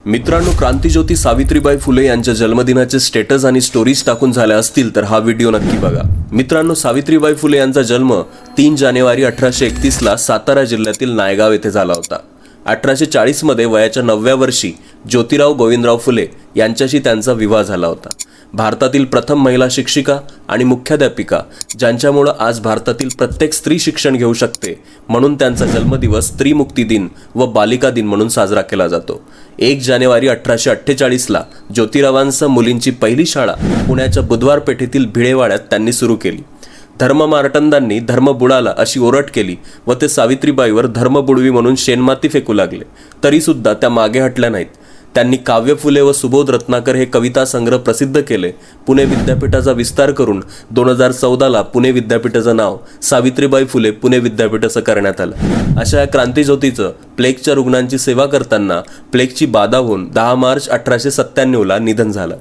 मित्रांनो, क्रांतिज्योती सावित्रीबाई फुले यांच्या जन्मदिनाचे स्टेटस आणि स्टोरीज टाकून झाल्या असतील तर हा व्हिडिओ नक्की बघा. मित्रांनो, सावित्रीबाई फुले यांचा जन्म 3 जानेवारी 1831 ला सातारा जिल्ह्यातील नायगाव येथे झाला होता. 1840 मध्ये वयाच्या 9व्या वर्षी ज्योतिराव गोविंदराव फुले यांच्याशी त्यांचा विवाह झाला होता. भारतातील प्रथम महिला शिक्षिका आणि मुख्याध्यापिका, ज्यांच्यामुळे आज भारतातील प्रत्येक स्त्री शिक्षण घेऊ शकते, म्हणून त्यांचा जन्मदिवस स्त्री मुक्ती दिन व बालिका दिन म्हणून साजरा केला जातो. 1 जानेवारी 1848 ला ज्योतिरावांसह मुलींची पहिली शाळा पुण्याच्या बुधवार पेठेतील भिडेवाड्यात त्यांनी सुरू केली. धर्ममार्तंडांनी धर्म बुडाला अशी ओरड केली व ते सावित्रीबाईवर धर्म बुडवी म्हणून शेणमाती फेकू लागले, तरी सुद्धा त्या मागे हटल्या नाहीत. त्यांनी काव्य फुले व सुबोध रत्नाकर हे कविता संग्रह प्रसिद्ध केले. पुणे विद्यापीठाचा विस्तार करून 2014 ला पुणे विद्यापीठाचं नाव सावित्रीबाई फुले पुणे विद्यापीठ असं करण्यात आलं. अशा या क्रांतिज्योतीचं प्लेगच्या रुग्णांची सेवा करताना प्लेगची बाधा होऊन 10 मार्च 1897 ला निधन झालं.